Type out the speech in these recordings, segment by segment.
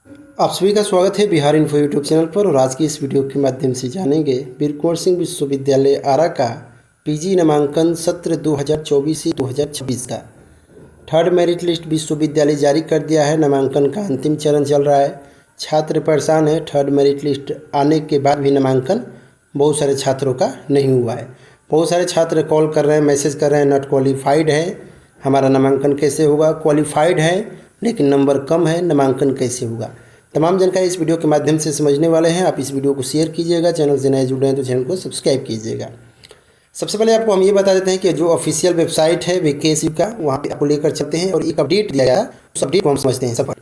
आप सभी का स्वागत है बिहार इन्फो यूट्यूब चैनल पर। और आज की इस वीडियो के माध्यम से जानेंगे वीर कुंवर सिंह विश्वविद्यालय आरा का पीजी नामांकन सत्र 2024-2026 का थर्ड मेरिट लिस्ट विश्वविद्यालय जारी कर दिया है। नामांकन का अंतिम चरण चल रहा है। छात्र परेशान है। थर्ड मेरिट लिस्ट आने के बाद भी नामांकन बहुत सारे छात्रों का नहीं हुआ है। बहुत सारे छात्र कॉल कर रहे हैं, मैसेज कर रहे हैं, नॉट क्वालिफाइड है, हमारा नामांकन कैसे होगा। क्वालिफाइड है लेकिन नंबर कम है, नामांकन कैसे होगा। तमाम जानकारी इस वीडियो के माध्यम से समझने वाले हैं। आप इस वीडियो को शेयर कीजिएगा। चैनल से नए जुड़े हैं तो चैनल को सब्सक्राइब कीजिएगा। सबसे पहले आपको हम ये बता देते हैं कि जो ऑफिशियल वेबसाइट है वैकेंसी का, वहाँ पे आपको लेकर चलते हैं और एक अपडेट दिया गया, उस अपडेट को हम समझते हैं सब।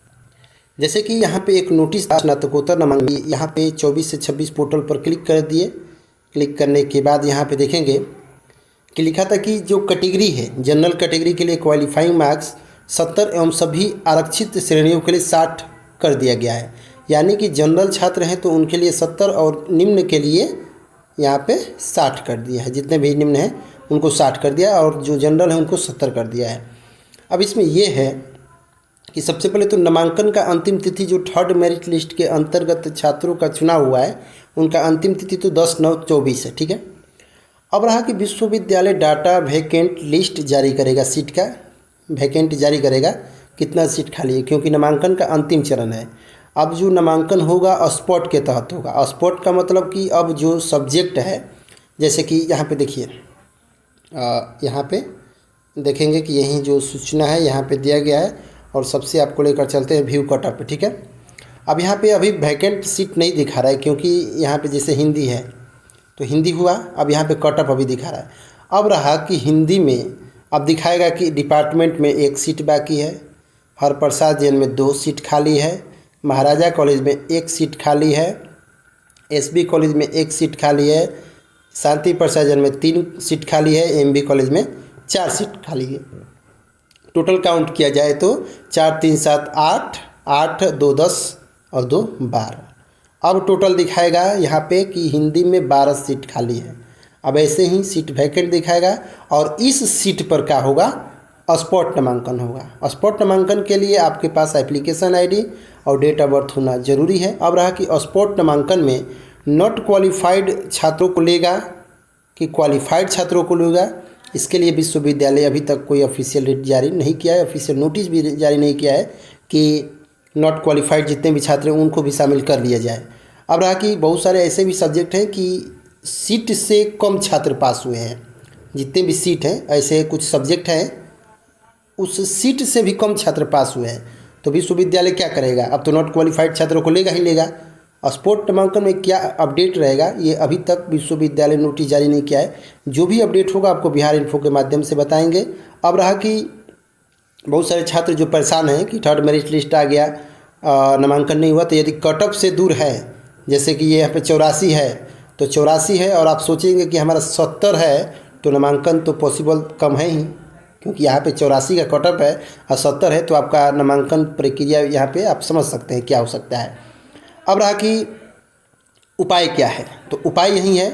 जैसे कि यहाँ पे एक नोटिस स्नातकोत्तर नामांकन, यहाँ पे 24 से 26 पोर्टल पर क्लिक कर दिए। क्लिक करने के बाद यहाँ पे देखेंगे कि लिखा था कि जो कैटेगरी है, जनरल कैटेगरी के लिए क्वालिफाइंग मार्क्स 70 एवं सभी आरक्षित श्रेणियों के लिए 60 कर दिया गया है। यानी कि जनरल छात्र हैं तो उनके लिए 70 और निम्न के लिए यहाँ पे 60 कर दिया है। जितने भी निम्न हैं उनको 60 कर दिया और जो जनरल है उनको 70 कर दिया है। अब इसमें यह है कि सबसे पहले तो नामांकन का अंतिम तिथि जो थर्ड मेरिट लिस्ट के अंतर्गत छात्रों का चुनाव हुआ है, उनका अंतिम तिथि तो 10/9/24 है। ठीक है। अब रहा कि विश्वविद्यालय डाटा वैकेंट लिस्ट जारी करेगा, सीट का वैकेंट जारी करेगा, कितना सीट खाली है, क्योंकि नामांकन का अंतिम चरण है। अब जो नामांकन होगा स्पॉट के तहत होगा। स्पॉट का मतलब कि अब जो सब्जेक्ट है, जैसे कि यहाँ पे देखिए, यहाँ पे देखेंगे कि यही जो सूचना है यहाँ पे दिया गया है और सबसे आपको लेकर चलते हैं व्यू कट ऑफ पे। ठीक है। अब यहाँ पे अभी वैकेंट सीट नहीं दिखा रहा है, क्योंकि यहाँ पे जैसे हिंदी है तो हिंदी हुआ, अब यहाँ पे कट ऑफ अभी दिखा रहा है। अब रहा कि हिंदी में अब दिखाएगा कि डिपार्टमेंट में 1 सीट बाकी है, हरप्रसाद जैन में 2 सीट खाली है, महाराजा कॉलेज में 1 सीट खाली है, एसबी कॉलेज में 1 सीट खाली है, शांति प्रसाद जैन में 3 सीट खाली है, एमबी कॉलेज में 4 सीट खाली है। टोटल काउंट किया जाए तो 4 3 7 8, 8 2 10 और 2 12। अब टोटल दिखाएगा यहाँ पे कि हिंदी में 12 सीट खाली है। अब ऐसे ही सीट वैकेंट दिखाएगा और इस सीट पर क्या होगा, स्पॉट नामांकन होगा। स्पॉट नामांकन के लिए आपके पास एप्लीकेशन आईडी और डेट ऑफ बर्थ होना जरूरी है। अब रहा कि स्पॉट नामांकन में नॉट क्वालिफाइड छात्रों को लेगा कि क्वालिफाइड छात्रों को लेगा, इसके लिए विश्वविद्यालय अभी तक कोई ऑफिशियल डेट जारी नहीं किया है, ऑफिशियल नोटिस भी जारी नहीं किया है कि नॉट क्वालिफाइड जितने भी छात्र हैं उनको भी शामिल कर लिया जाए। अब रहा कि बहुत सारे ऐसे भी सब्जेक्ट हैं कि सीट से कम छात्र पास हुए हैं। जितने भी सीट हैं, ऐसे कुछ सब्जेक्ट हैं उस सीट से भी कम छात्र पास हुए हैं, तो विश्वविद्यालय क्या करेगा, अब तो नॉट क्वालिफाइड छात्रों को लेगा ही लेगा। स्पॉट नामांकन में क्या अपडेट रहेगा ये अभी तक विश्वविद्यालय नोटिस जारी नहीं किया है। जो भी अपडेट होगा आपको बिहार इन्फो के माध्यम से बताएंगे। अब रहा कि बहुत सारे छात्र जो परेशान हैं कि थर्ड मेरिट लिस्ट आ गया, नामांकन नहीं हुआ, तो यदि कट ऑफ से दूर है, जैसे कि ये यहाँ पे 84 है, तो 84 है और आप सोचेंगे कि हमारा 70 है, तो नामांकन तो पॉसिबल कम है ही, क्योंकि यहाँ पे 84 का कट ऑफ है और 70 है, तो आपका नामांकन प्रक्रिया यहाँ पे आप समझ सकते हैं क्या हो सकता है। अब रहा कि उपाय क्या है, तो उपाय यही है,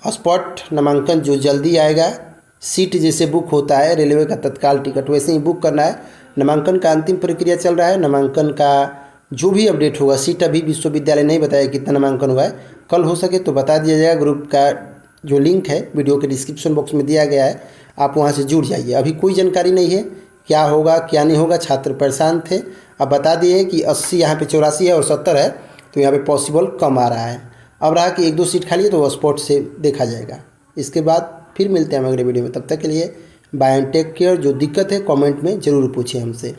स्पॉट नामांकन जो जल्दी आएगा, सीट जैसे बुक होता है रेलवे का तत्काल टिकट वैसे ही बुक करना है। नामांकन का अंतिम प्रक्रिया चल रहा है। नामांकन का जो भी अपडेट होगा, सीट अभी विश्वविद्यालय नहीं बताया कितना नामांकन हुआ है, कल हो सके तो बता दिया जाएगा। ग्रुप का जो लिंक है वीडियो के डिस्क्रिप्शन बॉक्स में दिया गया है, आप वहां से जुड़ जाइए। अभी कोई जानकारी नहीं है क्या होगा क्या नहीं होगा, छात्र परेशान थे। अब बता दिए कि 80 यहाँ पे 84 है और 70 है, तो यहाँ पे पॉसिबल कम आ रहा है। अब रहा कि 1-2 सीट खाली है तो वो स्पॉट से देखा जाएगा। इसके बाद फिर मिलते हैं हम अगले वीडियो में। तब तक के लिए बाय एंड टेक केयर। जो दिक्कत है कमेंट में ज़रूर पूछें हमसे।